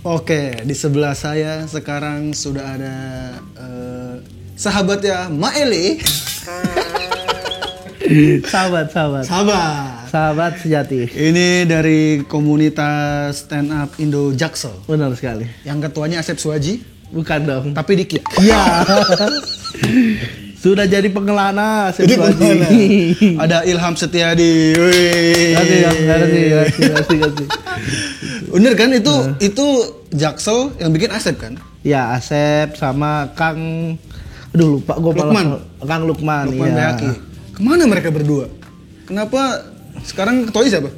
Oke, di sebelah saya sekarang sudah ada sahabatnya Maeli. Sahabat sejati. Ini dari komunitas stand up Indo Jaksel. Benar sekali. Yang ketuanya Asep Suwaji. Bukan dong. Tapi dikit. Iya. Sudah jadi pengelana. Ada Ilham Setiadi. Kasih. Bener kan itu Jaksel yang bikin Asep kan? Ya, Asep sama Kang. Aduh lupa gue malah. Kang Lukman iya. Bayaki. Kemana mereka berdua? Kenapa sekarang ketuanya siapa?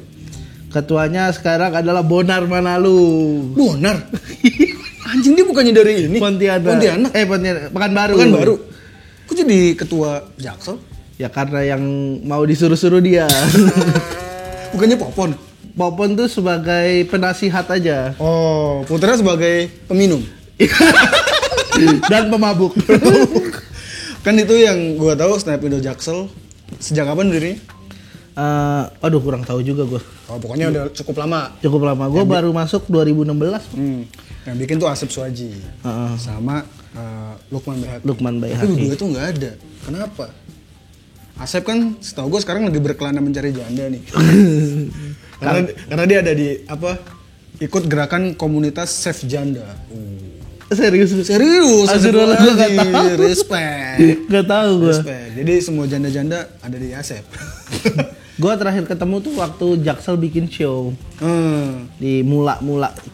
Ketuanya sekarang adalah Bonar Manalu. Bonar? Anjing, dia bukannya dari ini? Pontianak. Pekanbaru. Kok jadi ketua Jaksel? Ya karena yang mau disuruh-suruh dia. Bukannya Popon? Popon tuh sebagai penasihat aja. Oh, Putra sebagai peminum. Dan pemabuk. Kan itu yang gua tahu stand up Indo Jaksel. Sejak kapan dirinya? Aduh kurang tahu juga gua. Oh, pokoknya udah cukup lama. Gua baru masuk 2016. Yang bikin tuh Asep Suwaji. Sama Lukman Bayhaqi. Tapi berdua tuh nggak ada. Kenapa? Asep kan setahu gua sekarang lagi berkelana mencari janda nih. karena dia ada di ikut gerakan komunitas Save Janda. Serius. Respect. Gak tahu gue. Jadi semua janda-janda ada di Asep. Gue terakhir ketemu tuh waktu Jaksel bikin show di Mula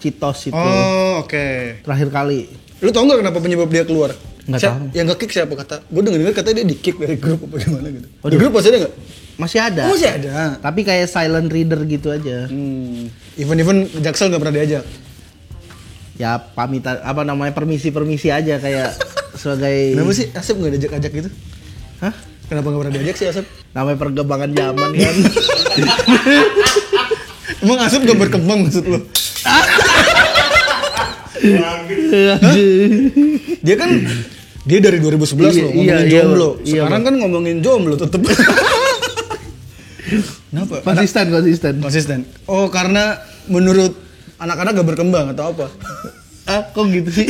Citos itu. Oh, oke. Terakhir kali. Lu tau nggak kenapa penyebab dia keluar? Nggak tahu. Yang nge-kick siapa kata? Gue denger katanya dia di-kick dari grup apa gimana gitu. Di grup masih ada nggak? Masih ada. Oh, masih ada. Tapi kayak silent reader gitu aja. Even Jaksel nggak pernah diajak. Ya pamitan permisi aja kayak sebagai. Kenapa sih Asep nggak diajak gitu? Hah? Kenapa nggak pernah diajak sih Asep? Namanya perkembangan zaman kan. Emang Asep nggak berkembang maksud lo? Dia dari 2011 loh ngomongin jomblo. Sekarang kan ngomongin jomblo tetep. Kenapa? Konsisten. Oh, karena menurut anak-anak gak berkembang atau apa? Kok gitu sih?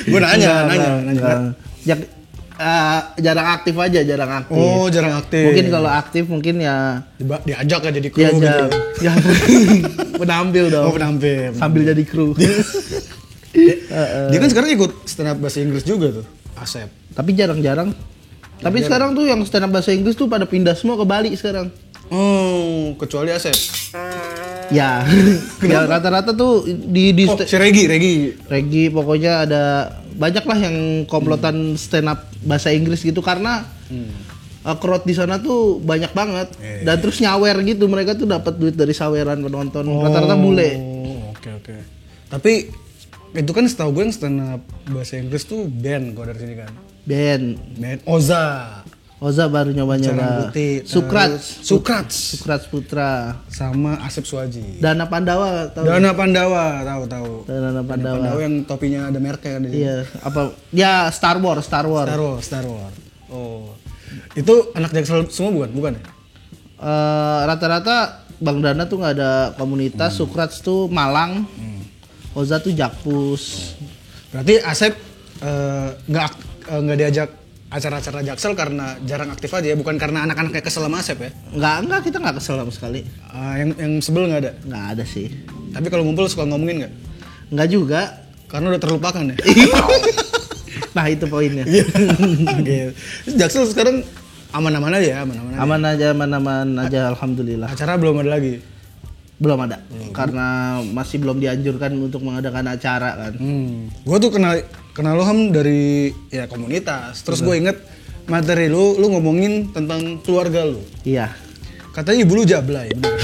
Gue nanya. Jarang aktif aja. Oh, jarang aktif. Mungkin kalau aktif mungkin ya diajak aja jadi kru gitu. Ya, penampil dong. Oh, penampil. Sambil jadi kru. Dia kan sekarang ikut stand up bahasa Inggris juga tuh, Asep. Tapi jarang-jarang. Tapi sekarang tuh yang stand up bahasa Inggris tuh pada pindah semua ke Bali sekarang. Oh, kecuali Asep. Ya, ya rata-rata tuh di si Regi pokoknya ada banyak lah yang komplotan stand up bahasa Inggris gitu karena crowd di sana tuh banyak banget dan terus nyawer gitu, mereka tuh dapat duit dari saweran penonton. Rata-rata bule. Oke. Tapi itu kan setahu gue yang stand up bahasa Inggris tuh band kalau dari sini kan. Band Oza baru nyoba. Sukrats Putra sama Asep Suwaji. Dana Pandawa tahu. Tahu. Dana Pandawa yang topinya ada merknya kan di sini. Iya, Ya Star Wars. Oh. Itu anak Jaksel semua bukan ya? Rata-rata Bang Dana tuh nggak ada komunitas. Sukrats tuh Malang. Oza tuh Jakpus. Berarti Asep nggak diajak acara-acara Jaksel karena jarang aktif aja ya, bukan karena anak-anak kayak kesel sama Asep ya? Enggak, kita nggak kesel sama sekali. Yang sebel nggak ada? Nggak ada sih. Tapi kalau ngumpul suka ngomongin nggak? Nggak juga. Karena udah terlupakan ya? Nah itu poinnya. Okay. Jaksel sekarang aman-aman aja? Aman aja, alhamdulillah. Acara belum ada lagi? Belum ada, karena masih belum dianjurkan untuk mengadakan acara kan. Gue tuh kenal lo Ham dari ya komunitas. Terus gue inget materi lu ngomongin tentang keluarga lu. Iya. Katanya ibu lu jablay, bener.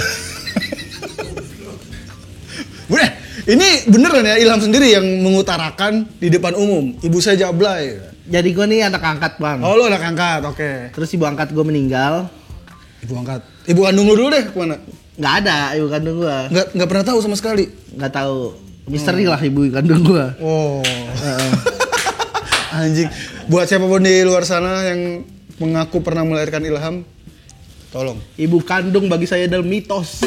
Bener, ini beneran ya Ilham sendiri yang mengutarakan di depan umum, ibu saya jablay. Jadi gue nih anak angkat Bang. Oh, lo anak angkat, oke. Terus ibu angkat gue meninggal. Ibu kandung lu dulu deh, kemana? Nggak ada ibu kandung gua. Nggak pernah tahu sama sekali. Nggak tahu. Misteri lah ibu kandung gua. Oh. Anjing. Buat siapapun di luar sana yang mengaku pernah melahirkan Ilham, tolong. Ibu kandung bagi saya adalah mitos.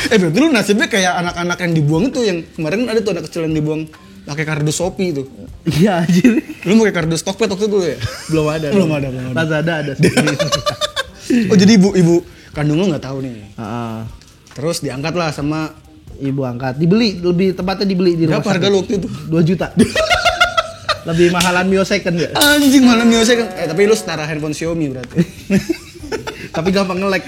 Berarti lu nasibnya kayak anak-anak yang dibuang itu, yang kemarin ada tuh anak kecil yang dibuang pakai kardus Shopee itu. Iya anjir. Lu pakai kardus Tokped waktu itu ya? Belum ada. Lazada ada. Oh jadi ibu kandung lu nggak tahu nih. Terus diangkat lah sama ibu angkat. Lebih tepatnya dibeli di rumah. Berapa harga lu waktu itu? 2 juta. Lebih mahalan Mio Second ya? Anjing, mahalan Mio Second. Tapi lu setara handphone Xiaomi berarti. Tapi gampang nge-lag.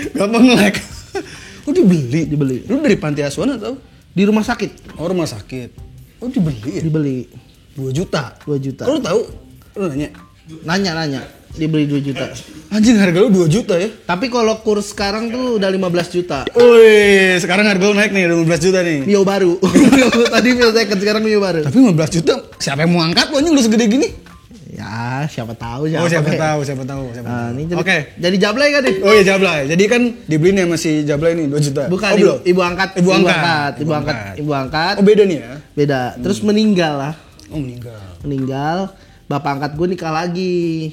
Oh dibeli? Lu dari panti asuhan atau? Di rumah sakit. Oh rumah sakit. Oh dibeli ya? Dibeli. 2 juta? 2 juta. Oh, lu tahu? Lu nanya? Nanya. Dibeli 2 juta. Anjing, harga lu 2 juta ya? Tapi kalau kurs sekarang tuh udah 15 juta. Wih, sekarang harga lu naik nih, udah 15 juta nih. Mio baru. Tadi Mio Second, sekarang Mio baru. Tapi 15 juta, siapa yang mau angkat lu anjing udah segede gini? Ya, siapa tahu. Siapa tahu. Nah, ini jadi Jablay kan nih? Oh iya Jablay. Jadi kan dibeli nih sama si Jablay nih 2 juta. Bukan, ibu angkat. Oh beda nih ya? Beda. Terus meninggal lah. Oh Meninggal. Bapak angkat gue nikah lagi.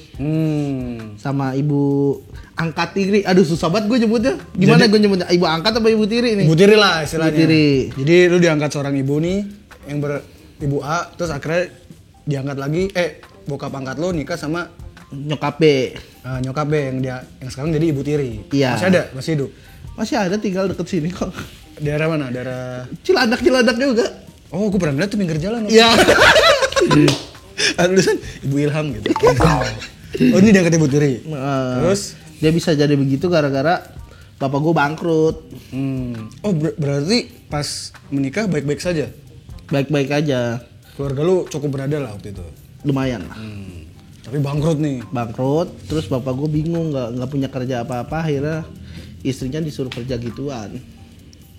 Sama ibu angkat tiri. Aduh susah banget gue nyebutnya. Gimana gue nyebutnya? Ibu angkat apa ibu tiri nih? Ibu tiri lah istilahnya. Ibu tiri. Jadi lu diangkat seorang ibu nih yang ibu A, terus akhirnya diangkat lagi. Bokap angkat lo nikah sama nyokap B. Nyokap B yang sekarang jadi ibu tiri. Iya. Masih ada? Masih hidup? Masih ada, tinggal deket sini kok. Daerah mana? Daerah Cilandak juga. Oh, gue pernah lihat tuh pinggir jalan. Iya. Tulisan Ibu Ilham gitu. Oh, ini diangkat ibu tiri. Terus dia bisa jadi begitu gara-gara bapak gue bangkrut. Oh, berarti pas menikah baik-baik saja? Baik-baik aja. Keluarga lu cukup berada lah waktu itu? Lumayan lah. Tapi bangkrut nih? Bangkrut, terus bapak gue bingung, nggak punya kerja apa-apa, akhirnya istrinya disuruh kerja gituan.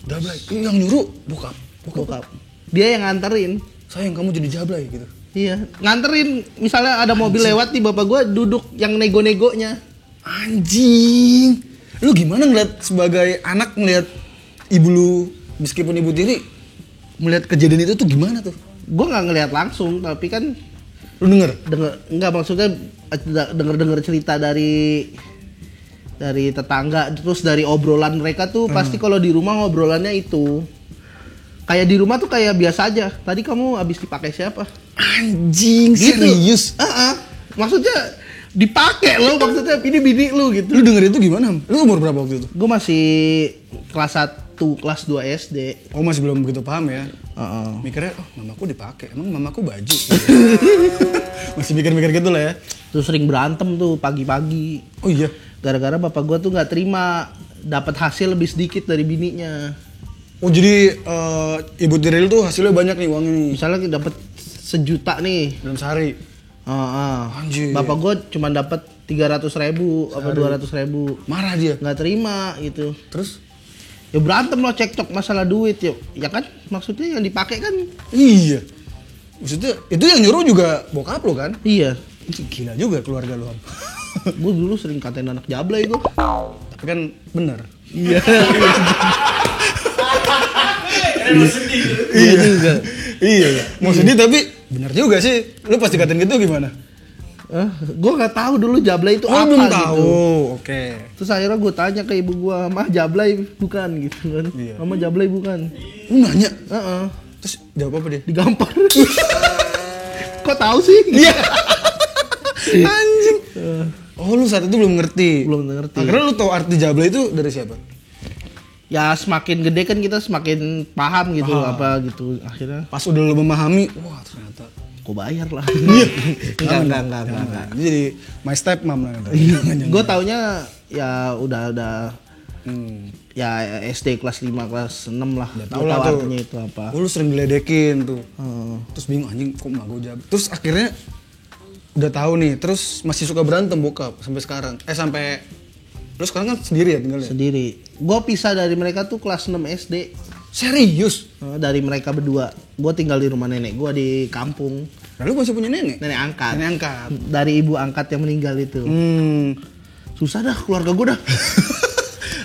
Jablay? Yang nyuruh bokap? Dia yang nganterin. Sayang kamu jadi Jablay gitu? Iya, nganterin. Misalnya ada mobil lewat nih, bapak gue duduk yang nego-negonya. Anjing! Lu gimana ngeliat sebagai anak ngeliat ibu lu, meskipun ibu tiri, melihat kejadian itu tuh gimana tuh? Gue nggak ngeliat langsung, tapi kan lu denger? Enggak, maksudnya denger cerita dari tetangga, terus dari obrolan mereka tuh pasti kalau di rumah ngobrolannya itu kayak di rumah tuh kayak biasa aja. Tadi kamu habis dipakai siapa? Anjing, gitu. Serius? Maksudnya dipakai lo, maksudnya ini bini lu gitu. Lu denger itu gimana? Lu umur berapa waktu itu? Gue masih kelas 1, kelas 2 SD. Oh, masih belum begitu paham ya? Mikirnya, mamaku dipakai, emang mamaku baju. Masih mikir-mikir gitu lah ya. Terus sering berantem tuh pagi-pagi. Oh iya? Gara-gara bapak gue tuh nggak terima dapat hasil lebih sedikit dari bininya. Oh jadi ibu tiri lu tuh hasilnya banyak nih uangnya nih? Misalnya dapat 1 juta nih dalam sehari. Anjir. Bapak gue cuma dapat 300.000 apa 200.000. Marah dia? Nggak terima gitu. Terus? Ya berantem loh, cekcok masalah duit yuk. Ya kan maksudnya yang dipakai kan. Iya. Maksudnya itu yang nyuruh juga bokap lo kan? Iya. Gila juga keluarga lo. Gue dulu sering katain anak Jablay gue. Tapi kan bener. Iya. Iya juga. Iya. Mau sedih tapi bener juga sih. Lu pas dikatain gitu gimana? Gue nggak tahu dulu Jablay itu apa belum gitu. Tahu. Oke. Terus akhirnya gue tanya ke ibu gue, Mah Jablay bukan gitu kan? Iya. Mama Jablay bukan. Lu nanya? Terus jawab apa dia? Digampar. Kok tahu sih? Iya. Anjing. Oh lu saat itu belum ngerti? Belum ngerti. Akhirnya lu tahu arti Jablay itu dari siapa? Ya semakin gede kan kita semakin paham gitu apa gitu. Akhirnya pas udah lu memahami, wah ternyata gue bayar lah. Enggak. Jadi my step mom lah. Gue taunya ya udah ya SD kelas 5 kelas 6 lah. Tahu lah tuh artinya itu apa. Lu sering diledekin tuh. Terus bingung anjing kok emak gue Jablay. Terus akhirnya udah tahu nih, terus masih suka berantem bokap sampai sekarang. Sampai lu sekarang kan sendiri ya tinggalnya? Sendiri. Gue pisah dari mereka tuh kelas 6 SD. Serius? Dari mereka berdua. Gue tinggal di rumah nenek gue di kampung. Lalu masih punya nenek? Nenek angkat. Nenek angkat. Dari ibu angkat yang meninggal itu. Susah dah keluarga gue dah.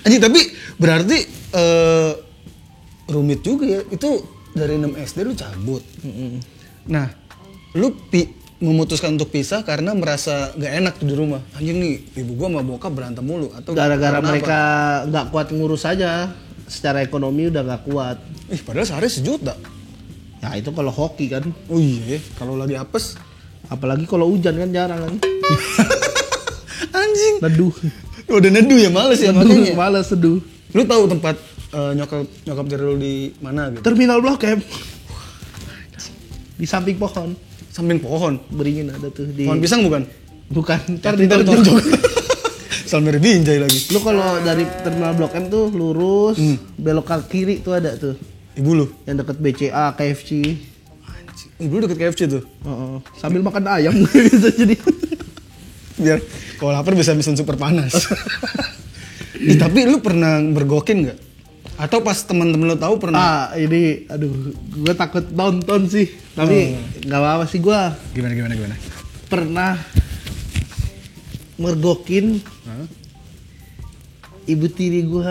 Anjing, tapi berarti rumit juga ya. Itu dari 6 SD lu cabut. Nah, lu memutuskan untuk pisah karena merasa gak enak tuh di rumah. Anjing nih, ibu gua sama bokap berantem mulu atau gara-gara mereka nggak kuat ngurus aja. secara ekonomi udah nggak kuat. Padahal sehari 1 juta. Ya itu kalau hoki kan. Oh iya, kalau lagi apes. Apalagi kalau hujan kan jarang kan. Anjing. Neduh. Udah neduh ya, males ya makanya. Males seduh. Lu tahu tempat nyokap tiri lu di mana gitu? Terminal Blok M. Di samping pohon. Samping pohon. Beringin ada tuh di. Pohon pisang bukan? Bukan. Ntar tonjok. Sambil binjai lagi. Lu kalau dari Terminal Blok M tuh lurus, belok ke kiri tuh ada tuh. Ibu lu yang deket BCA, KFC. Anjing. Ibu lu deket KFC tuh. Sambil makan ayam gitu jadi. Biar kalau lapar bisa mesen super panas. Tapi lu pernah bergokin nggak? Atau pas teman-teman lu tahu pernah? Ini aduh, gue takut nonton sih. Tapi nggak apa-apa sih gue. Gimana? Pernah mergokin ibu tiri gue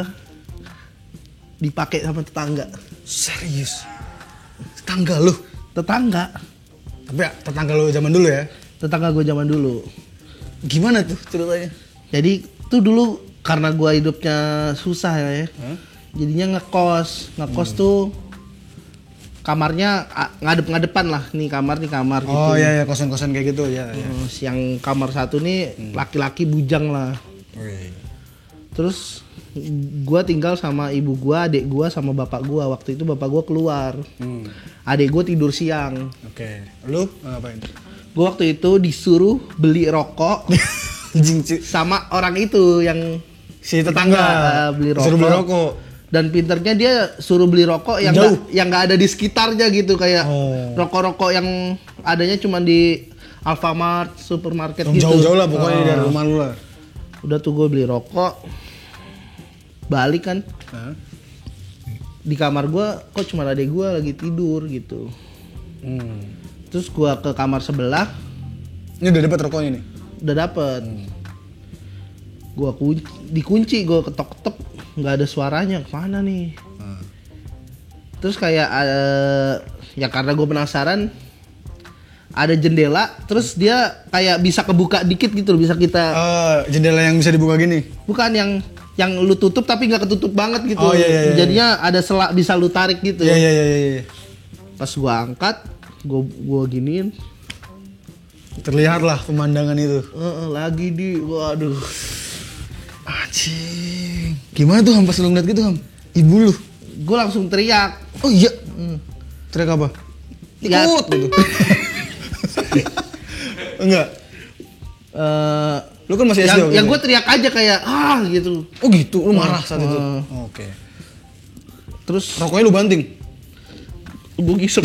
dipakai sama tetangga. Serius? Tetangga lu? Tetangga. Tapi ya, tetangga lu zaman dulu ya? Tetangga gue zaman dulu. Gimana tuh ceritanya? Jadi tuh dulu karena gue hidupnya susah ya. Jadinya ngekos tuh kamarnya ngadep-ngadepan lah. Nih kamar gitu. Oh iya, kosan-kosan kayak gitu ya. Yang kamar satu nih laki-laki bujang lah. Terus gue tinggal sama ibu gue, adik gue sama bapak gue. Waktu itu bapak gue keluar, adik gue tidur siang. Oke, lu ngapain? Gue waktu itu disuruh beli rokok sama orang itu yang si tetangga beli rokok. Suruh beli rokok. Dan pinternya dia suruh beli rokok yang nggak ada di sekitarnya gitu, kayak rokok-rokok yang adanya cuma di Alfamart, supermarket gitu. Jauh-jauh lah pokoknya dari rumah lu lah. Udah tuh gue beli rokok, balik kan. Di kamar gue kok cuma adek gue lagi tidur gitu. Terus gue ke kamar sebelah. Ini udah dapet rokoknya nih? Udah dapet. Gue dikunci, gue ketok-ketok, nggak ada suaranya. Kemana nih? Terus kayak ya karena gue penasaran, ada jendela, terus dia kayak bisa kebuka dikit gitu, bisa kita. Jendela yang bisa dibuka gini? Bukan yang lu tutup tapi nggak ketutup banget gitu. Iya. Jadinya ada selak bisa lu tarik gitu. Iya. Pas gua angkat, gua giniin. Terlihatlah pemandangan itu. Lagi waduh. Anjing. Gimana tuh Ham pas lu ngeliat gitu Ham? Ibu lu? Gua langsung teriak. Oh iya. Teriak apa? Ikut gitu. Enggak. Lu kan masih SD. Yang gue teriak aja kayak gitu. Oh gitu, lu marah saat itu. Oke. Terus rokoknya lu banting. Gue gisep.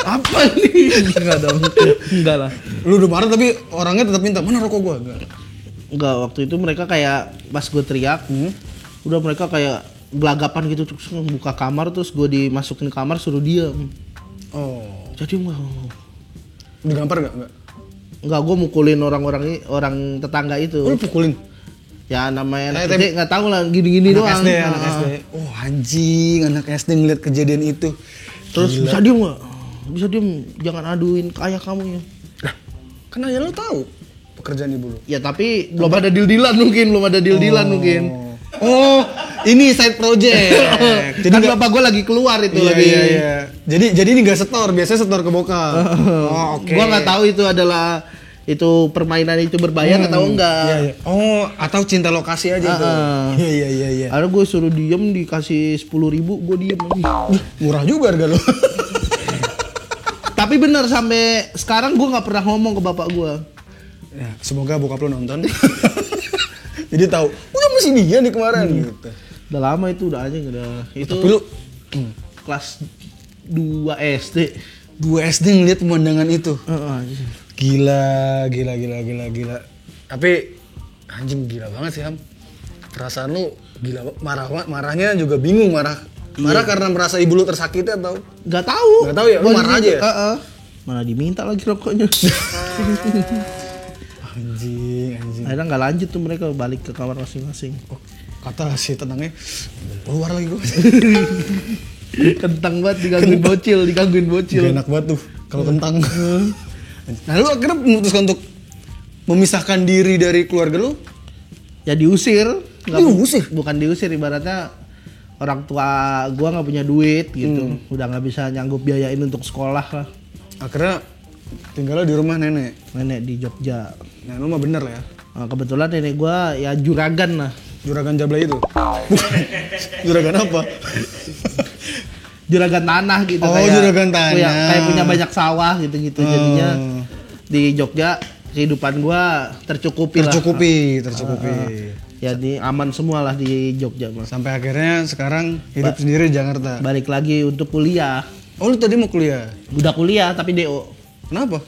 Apa nih? Enggak lah. Lu udah marah tapi orangnya tetap minta, "Mana rokok gua?" Enggak, waktu itu mereka kayak pas gue teriak, udah mereka kayak gelagapan gitu, terus buka kamar, terus gue dimasukin kamar suruh diam. Jadi digampar nggak? Enggak, gue mukulin orang tetangga itu. Lu pukulin? Ya namanya anak SD nggak tahu lah, gini-gini doang. Anak SD. Oh anjing, anak SD ngeliat kejadian itu. Terus gila. Bisa diem nggak? Bisa diem, jangan aduin ke ayah kamu ya. Kan ayah lu tahu pekerjaan ibu lu. Ya tapi belum ada deal-dealan mungkin. Oh, ini side project. Jadi kan bapak gue lagi keluar itu Iya. Jadi ini nggak setor, biasanya setor ke bokap. Oke. Gua nggak tahu itu adalah permainan itu berbayar atau enggak. Iya. Oh, atau cinta lokasi aja tuh. Iya. Ada gue suruh diem, dikasih 10.000, gue diem lagi. Murah juga harga lo. Tapi bener sampai sekarang gue nggak pernah ngomong ke bapak gue. Ya, semoga bokap lo nonton. Jadi tahu, masih dia nih kemarin gitu. Udah lama itu udah aja itu. Tapi lu kelas 2 SD. 2 SD ngeliat pemandangan itu. Gila. Tapi anjing gila banget sih Ham. Perasaan lu gila, marahnya juga bingung, marah karena merasa ibu lu tersakiti atau? Gak tahu ya, lu marah aja ya? Mana diminta lagi rokoknya. Anjing. Akhirnya nggak lanjut tuh, mereka balik ke kamar masing-masing. Kata si tenangnya, keluar lagi gue. Kentang banget digangguin bocil. Gak enak banget tuh kalau kentang. Nah lu akhirnya memutuskan untuk memisahkan diri dari keluarga lu? Ya diusir. Diusir? Bukan diusir, ibaratnya orang tua gua nggak punya duit gitu, udah nggak bisa nyanggup biayain untuk sekolah lah. Akhirnya tinggalnya di rumah nenek di Jogja. Nah lu mah bener lah ya. Nah, kebetulan nenek gua ya juragan lah. Juragan Jablay itu? Juragan apa? Juragan tanah gitu. Oh, juragan tanah. Kayak punya banyak sawah gitu-gitu. Jadinya di Jogja kehidupan gua tercukupi. Jadi aman semua lah di Jogja. Sampai akhirnya sekarang hidup sendiri di Jakarta. Balik lagi untuk kuliah. Oh lu tadi mau kuliah? Udah kuliah tapi DO. Kenapa?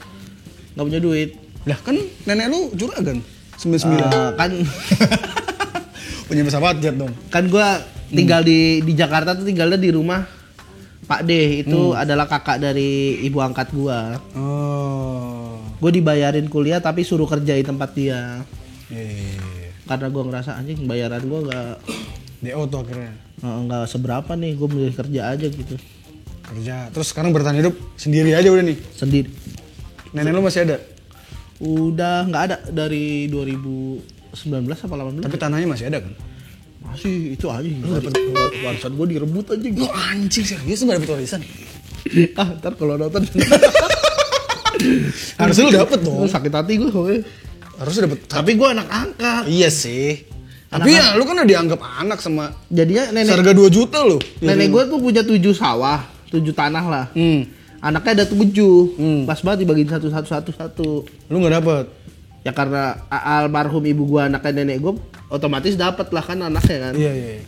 Nggak punya duit. Lah kan nenek lu juragan 99. Kan punya pesawat jet dong. Kan gua tinggal di Jakarta tuh tinggalnya di rumah Pak D. Itu adalah kakak dari ibu angkat gua. Oh. Gue dibayarin kuliah tapi suruh kerja di tempat dia. Karena gue ngerasa anjing bayaran gue nggak DO tuh akhirnya nggak seberapa nih, gue milih kerja aja gitu. Kerja terus sekarang bertahan hidup sendiri aja udah nih. Sendiri. Nenek lu masih ada? Udah nggak ada dari 2019 apa 18. Tapi tanahnya masih ada kan? Masih itu aja. Lu dapet warisan gue direbut aja. Lu anjing serius lu nggak dapet warisan? Ntar kalau nonton harusnya lu dapet dong. Sakit hati gue. Harusnya dapet. Tapi gue anak angkat. Iya sih. Tapi ya lu kan udah dianggap anak sama. Jadinya nenek. Harga 2 juta lu. Nenek gue tuh punya 7 sawah, 7 tanah lah. Anaknya ada 7. Pas banget dibagiin satu. Lu nggak dapet? Ya karena almarhum ibu gue anaknya nenek gue, otomatis dapat lah kan anaknya kan. Iya.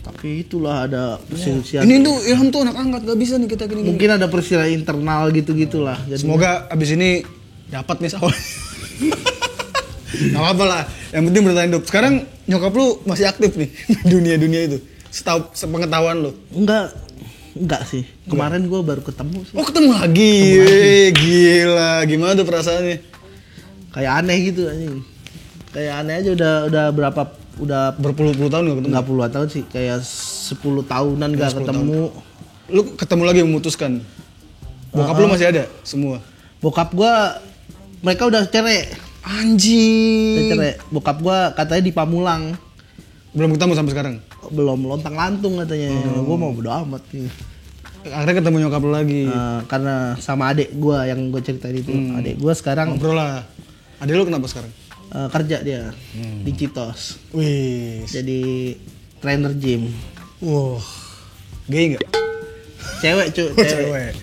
Tapi itulah ada perselisihan. Ini tuh Ilham tuh anak angkat, gak bisa nih kita gini. Mungkin ada perselisihan internal gitu-gitulah. Semoga abis ini dapat nih sawah. Gak apa-apa lah, yang penting bertahan hidup. Sekarang nyokap lu masih aktif nih dunia itu, sepengetahuan lu? Enggak sih, kemarin gue baru ketemu sih. Oh ketemu lagi? Gila, gimana tuh perasaannya? Kayak aneh gitu anjing. Kayak aneh aja udah berpuluh-puluh tahun gak ketemu? Nggak puluhan tahun sih, kayak 10 tahunan gak ketemu. Lu ketemu lagi memutuskan? Bokap lu masih ada semua? Bokap gue, mereka udah cerai. Anjing. Bokap gua katanya di Pamulang. Belum ketemu sampai sekarang? Belum, lontang-lantung katanya. Gua mau bodo amat nih. Akhirnya ketemu nyokap lu lagi. Karena sama adik gua yang gua ceritain itu. Adik gua sekarang ngobrol lah. Adik lu kenapa sekarang? Kerja dia di Citos. Wih. Jadi trainer gym. Wah. Gay enggak? Cewek. Cewek.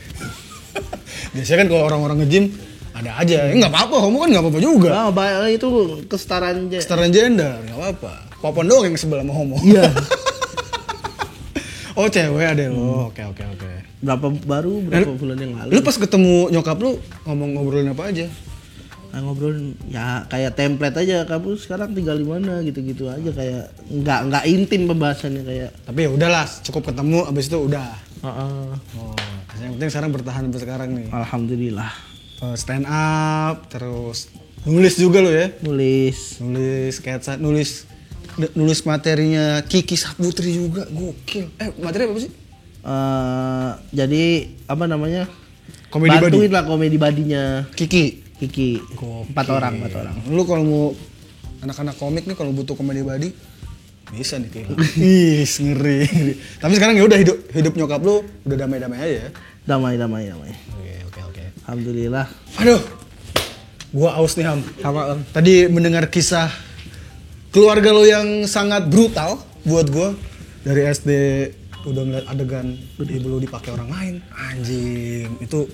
Biasanya kan kalau orang-orang nge-gym ada aja, nggak apa-apa, kamu kan nggak apa-apa juga. Itu kesetaraan gender, nggak apa-apa. Popon doang yang sebelah sama homo. Iya. Oh cewek ada lo, oke. Berapa bulan yang lalu? Lu pas ketemu nyokap lu ngobrolin apa aja? Ngobrolin ya kayak template aja, kamu sekarang tinggal di mana gitu-gitu aja, kayak nggak intim pembahasannya kayak. Tapi ya udahlah, cukup ketemu, abis itu udah. Oh, yang penting sekarang bertahan sampai sekarang nih. Alhamdulillah. Stand up, terus nulis juga lo ya? Nulis sketsa, nulis materinya Kiki Saputri juga, gokil. Materi apa sih? Jadi apa namanya? Komedi bantuin body. Lah komedi badinya Kiki. Gokil. 4 orang. Lu kalau mau anak-anak komik nih kalau butuh komedi body bisa nih kayak. Ih, ngeri. Tapi sekarang ya udah hidup nyokap lu udah damai-damai aja ya? Damai. Oke. Alhamdulillah. Aduh, gua aus nih Ham. Sama Bang. Tadi mendengar kisah keluarga lo yang sangat brutal buat gua. Dari SD udah ngeliat adegan ibu lo dipakai orang lain. Anjing, itu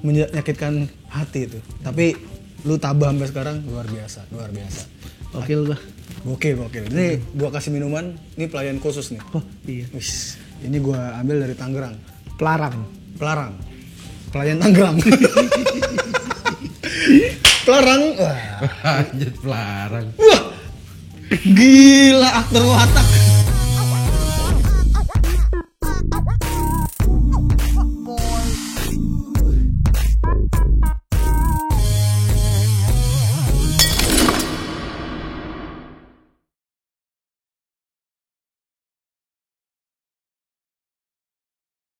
menyakitkan hati itu. Tapi lu tabah sampai sekarang luar biasa. Gokil gua. Gokil. Ini gua kasih minuman, ini pelayan khusus nih. Oh, iya. Wis, ini gua ambil dari Tangerang. Pelarang. Pelayan Tangerang. Pelarang. Anjir pelarang. Wah. Gila aktor watak.